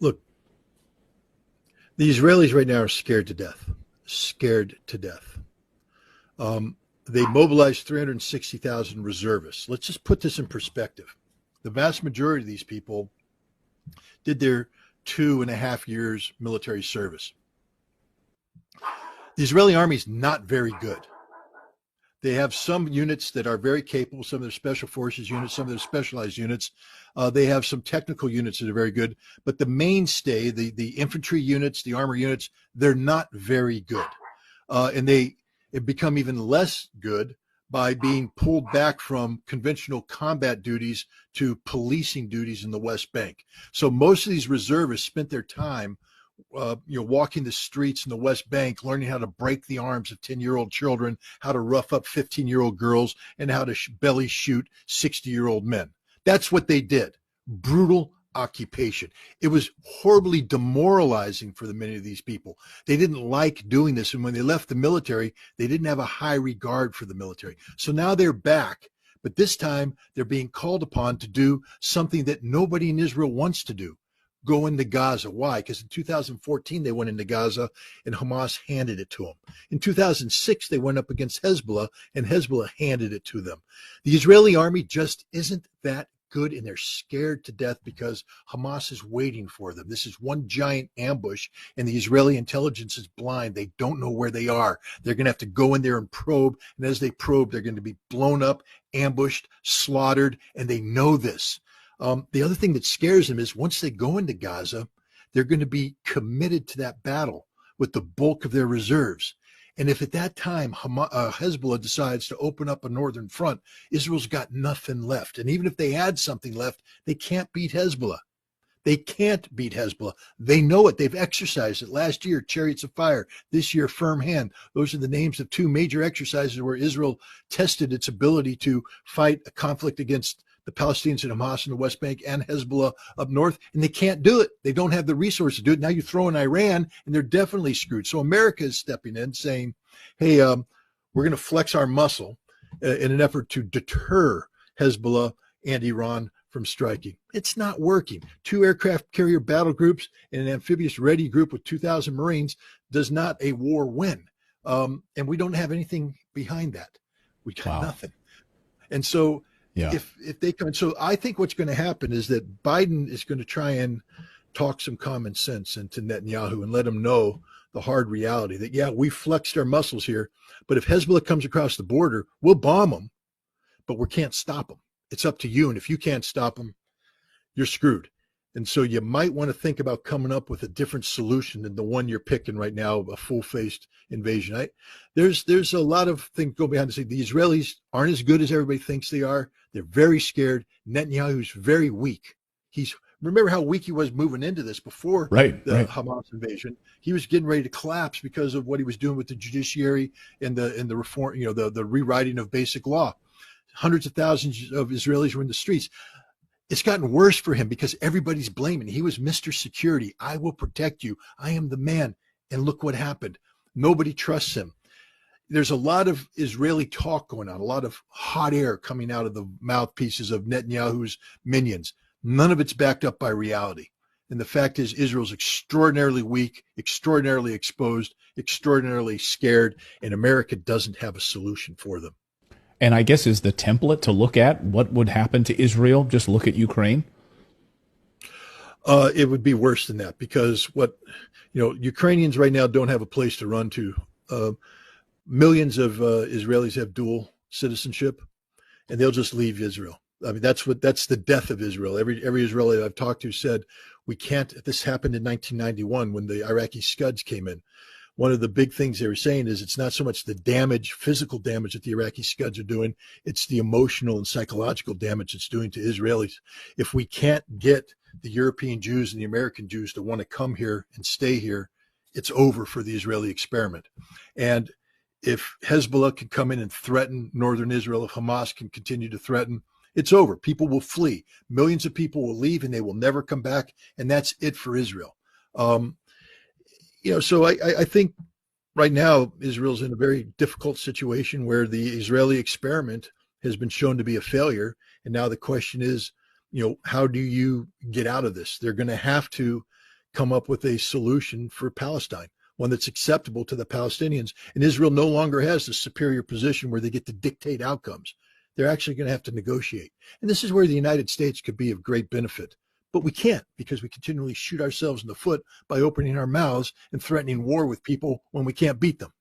Look, the Israelis right now are scared to death, scared to death. They mobilized 360,000 reservists. Let's just put this in perspective. The vast majority of these people did their 2.5 years military service. The Israeli army is not very good. They have some units that are very capable, some of their special forces units, some of their specialized units. They have some technical units that are very good, but the mainstay, the infantry units, the armor units, they're not very good. And they have become even less good by being pulled back from conventional combat duties to policing duties in the West Bank. So most of these reservists spent their time walking the streets in the West Bank, learning how to break the arms of 10-year-old children, how to rough up 15-year-old girls, and how to belly shoot 60-year-old men. That's what they did. Brutal occupation. It was horribly demoralizing for the many of these people. They didn't like doing this. And when they left the military, they didn't have a high regard for the military. So now they're back. But this time they're being called upon to do something that nobody in Israel wants to do. Go into Gaza. Why? Because in 2014, they went into Gaza and Hamas handed it to them. In 2006, they went up against Hezbollah and Hezbollah handed it to them. The Israeli army just isn't that good, and they're scared to death because Hamas is waiting for them. This is one giant ambush, and the Israeli intelligence is blind. They don't know where they are. They're going to have to go in there and probe, and as they probe, they're going to be blown up, ambushed, slaughtered, and they know this. The other thing that scares them is once they go into Gaza, they're going to be committed to that battle with the bulk of their reserves. And if at that time Hezbollah decides to open up a northern front, Israel's got nothing left. And even if they had something left, they can't beat Hezbollah. They can't beat Hezbollah. They know it. They've exercised it. Last year, Chariots of Fire. This year, Firm Hand. Those are the names of two major exercises where Israel tested its ability to fight a conflict against the Palestinians and Hamas in the West Bank and Hezbollah up north, and they can't do it. They don't have the resources to do it. Now you throw in Iran, and they're definitely screwed. So America is stepping in saying, hey, we're going to flex our muscle in an effort to deter Hezbollah and Iran from striking. It's not working. 2 aircraft carrier battle groups and an amphibious ready group with 2,000 Marines does not a war win. And we don't have anything behind that. We got nothing. And so if they come, so I think what's going to happen is that Biden is going to try and talk some common sense into Netanyahu and let him know the hard reality that, yeah, we flexed our muscles here, but if Hezbollah comes across the border, we'll bomb them, but we can't stop them. It's up to you. And if you can't stop them, you're screwed. And so you might want to think about coming up with a different solution than the one you're picking right now, a full-faced invasion. There's a lot of things go behind the scenes. The Israelis aren't as good as everybody thinks they are. They're very scared. Netanyahu's very weak. Remember how weak he was moving into this before the Hamas invasion. He was getting ready to collapse because of what he was doing with the judiciary and the reform, the rewriting of basic law. Hundreds of thousands of Israelis were in the streets. It's gotten worse for him because everybody's blaming. He was Mr. Security. I will protect you. I am the man. And look what happened. Nobody trusts him. There's a lot of Israeli talk going on, a lot of hot air coming out of the mouthpieces of Netanyahu's minions. None of it's backed up by reality. And the fact is, Israel's extraordinarily weak, extraordinarily exposed, extraordinarily scared, and America doesn't have a solution for them. And I guess is the template to look at what would happen to Israel, just look at Ukraine? It would be worse than that because Ukrainians right now don't have a place to run to. Millions of Israelis have dual citizenship, and they'll just leave Israel. I mean, that's the death of Israel. Every Israeli I've talked to said we can't. This happened in 1991 when the Iraqi Scuds came in. One of the big things they were saying is it's not so much the damage, physical damage that the Iraqi Scuds are doing, it's the emotional and psychological damage it's doing to Israelis. If we can't get the European Jews and the American Jews to want to come here and stay here, it's over for the Israeli experiment. And if Hezbollah can come in and threaten northern Israel, if Hamas can continue to threaten, it's over. People will flee. Millions of people will leave and they will never come back. And that's it for Israel. So I think right now Israel's in a very difficult situation where the Israeli experiment has been shown to be a failure. And now the question is, how do you get out of this? They're going to have to come up with a solution for Palestine, one that's acceptable to the Palestinians. And Israel no longer has the superior position where they get to dictate outcomes. They're actually going to have to negotiate. And this is where the United States could be of great benefit. But we can't, because we continually shoot ourselves in the foot by opening our mouths and threatening war with people when we can't beat them.